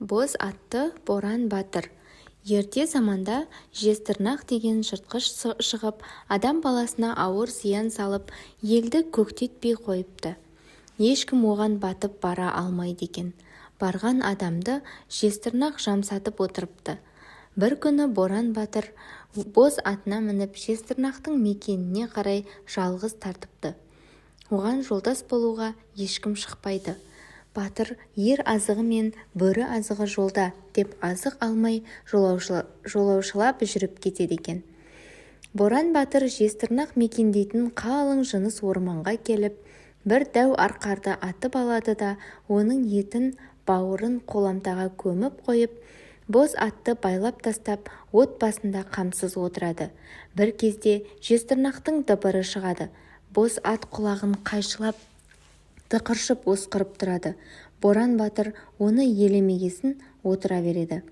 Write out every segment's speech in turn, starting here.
Боз атты боран батыр. Ерте заманда жезтырнақ деген жыртқыш шығып, адам баласына ауыр зиян салып, елді көктетпей қойыпты. Ешкім оған батып бара алмайды екен. Барған адамды жезтырнақ жамсатып отырыпты. Бір күні боран батыр боз атына мініп жезтырнақтың мекеніне қарай жалғыз тартыпты. Оған жолдас болуға ешкім шықпайды. Батыр ер азығы мен бөрі азығы жолда деп азық алмай жолаушылап жүріп кетеді екен. Боран батыр жезтырнақ мекендейтін қалың жыныс орманға келіп, бір дәу арқарды атып алады да, оның етін бауырын қоламтаға көміп қойып, боз атты байлап тастап, от басында қамсыз отырады. Бір кезде жезтырнақтың дабыры шығады. Боз ат құлағын қайшылап, тықыршып осқырып тұрады. Боран батыр оны елемегесін отыра береді.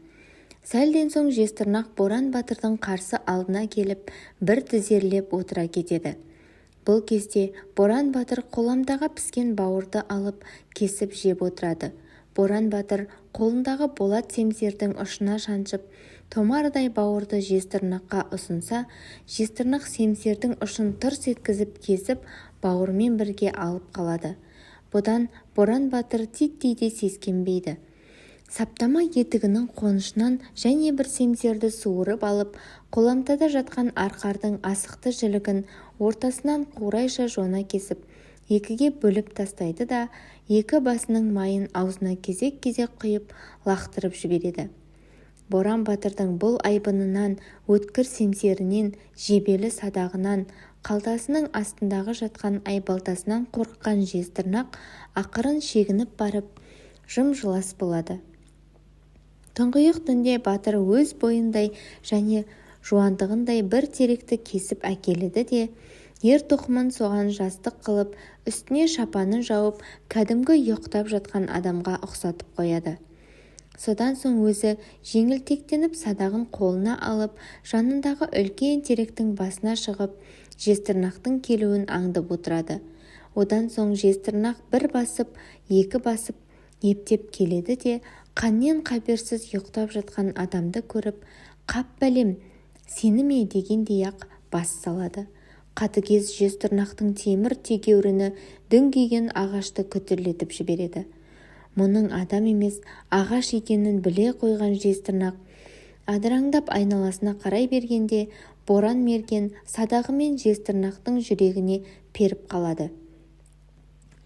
Сәлден соң жезтырнақ боран батырдың қарсы алдына келіп, бір тізерлеп отыра кетеді. Бұл кезде боран батыр қоламдағы піскен бауырды алып, кесіп жеп отырады. Боран батыр қолындағы болат семсердің ұшына шаншып, томардай бауырды жезтырнаққа ұсынса, жезтырнақ семсердің ұшын тырс еткізіп кесіп, бауырмен бірге алып қалады. Бұдан боран батыр титтей де сескенбейді. Саптама етігінің қонышынан және бір семсерді суырып алып, қоламтада жатқан арқардың асықты жілігін ортасынан қурайша жона кесіп, екіге бөліп тастайды да, екі басының майын аузына кезек-кезек құйып лақтырып жібереді. Боран батырдың бұл айбынынан, өткір семсерінен, жебелі садағынан, қалтасының астындағы жатқан айбалтасынан қорыққан жезтырнақ ақырын шегініп барып, жым-жылас болады. Тұңғиық түнде батыр өз бойындай және жуандығындай бір теректі кесіп әкеледі де, ер тоқымын соған жастық қылып, үстіне шапанын жауып, кәдімгі ұйықтап жатқан адамға ұқсатып қояды. Содан соң өзі жеңілтектеніп садағын қолына алып, жанындағы үлкен теректің басына шығып, жезтырнақтың келуін аңдып отырады. Одан соң жезтырнақ бір басып, екі басып, ептеп келеді де, қаннен қаперсіз ұйықтап жатқан адамды көріп, «Қап бәлем, сені ме?» дегендей-ақ бас салады. Қатыгез жезтырнақтың темір тегеуріні дүңгиген ағашты күтірлетіп жібереді. Мұның адам емес, ағаш екенін біле қойған жезтырнақ адыраңдап айналасына қарай бергенде, боран мерген садағымен жезтырнақтың жүрегіне періп қалады.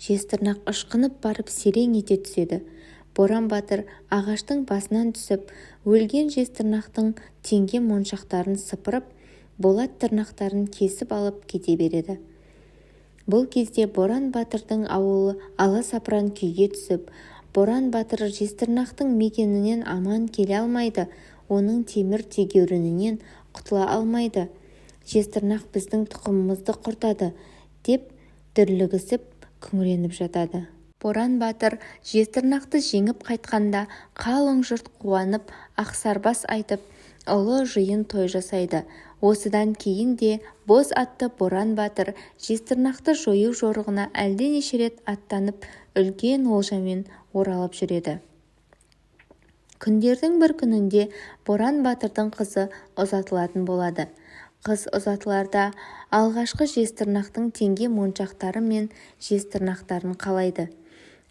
Жезтырнақ ышқынып барып серең ете түседі. Боран батыр ағаштың басынан түсіп, өлген жезтырнақтың теңге моншақтарын сыпырып, болат тырнақтарын кесіп алып кете береді. Бұл кезде боран батырдың ауылы аласапыран күйге түсіп, боран батыр жезтырнақтың мекенінен аман келе алмайды, оның темір тегеурінінен құтыла алмайды. Жезтырнақ біздің тұқымымызды құртады, деп дүрлігісіп күңіреніп жатады. Боран батыр жезтырнақты жеңіп қайтқанда, қалың жұрт қуанып, ақсарбас айтып, ұлы жиын той жасайды. Осыдан кейін де боз атты боран батыр жезтырнақты жою жорығына әлденеше рет аттанып, үлкен олжамен оралып жүреді. Күндердің бір күнінде боран батырдың қызы ұзатылатын болады. Қыз ұзатыларда алғашқы жезтырнақтың теңге моншақтары мен жезтырнақтарын қалайды.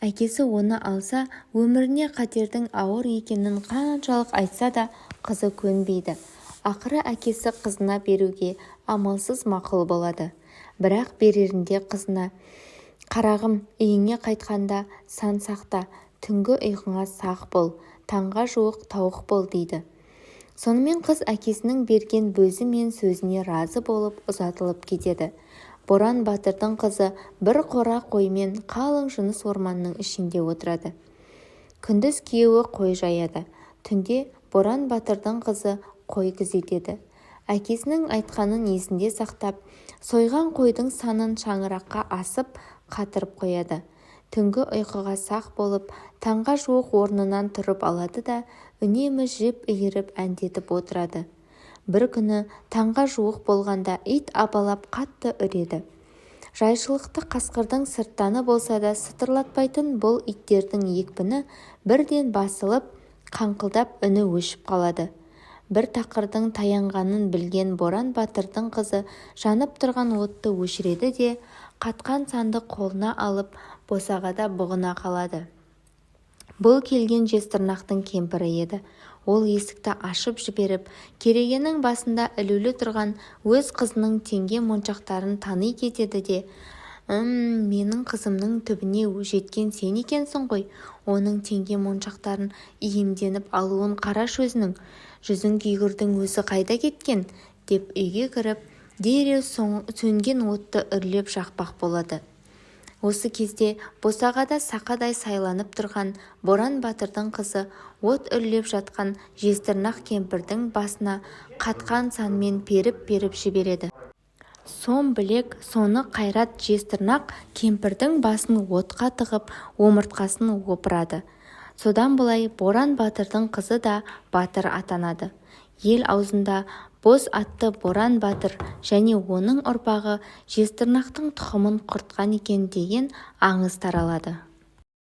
Әкесі оны алса, өміріне қатердің ауыр екенін қаншалық айтса да, қызы көнбейді. Ақыры әкесі қызына беруге амалсыз мақұл болады. Бірақ берерінде қызына: «Қарағым, үйіңе қайтқанда сан сақта, түнгі ұйқыңа сақ бол, таңға жуық тауық бол» дейді. Сонымен қыз әкесінің берген бөзі мен сөзіне разы болып ұзатылып кетеді. Боран батырдың қызы бір қора қоймен қалың жыныс орманның ішінде отырады. Күндіз күйеуі қой жаяды. Түнде боран батырдың қызы қой күзетеді. Әкесінің айтқанын есінде сақтап, сойған қойдың санын шаңыраққа асып қатырып қояды. Түнгі ұйқыға сақ болып, таңға жуық орнынан тұрып алады да, үнемі жіп иіріп әндетіп отырады. Бір күні таңға жуық болғанда ит абалап қатты үреді. Жайшылықты қасқырдың сырттаны болса да сытырлатпайтын бұл иттердің екпіні бірден басылып, қаңқылдап үні өшіп қалады. Бір тақырдың таянғанын білген Боран батырдың қызы жанып тұрған отты өшіреді де қатқан санды қолына алып босағада бұғына қалады. Бұл келген жезтырнақтың кемпірі еді. Ол есікті ашып жіберіп, керегенің басында ілулі тұрған өз қызының теңге моншақтарын тани кетеді де, менің қызымның түбіне жеткен сен екенсің ғой. Оның теңге моншақтарын иемденіп алуын қараш өзінің. Жүзің күйгірдің өзі қайда кеткен?» деп үйге кіріп, дереу сөнген отты үрлеп жақпақ болады. Осы кезде босағада сақадай сайланып тұрған Боран батырдың қызы от үрлеп жатқан жезтырнақ кемпірдің басына қатқан санмен періп-періп жібереді. Сом білек, соны қайрат жезтырнақ кемпірдің басын отқа тығып, омыртқасын опырады. Содан былай Боран батырдың қызы да батыр атанады. Ел аузында боз атты Боран батыр және оның ұрпағы жезтырнақтың тұқымын құртқан екен деген аңыз таралады.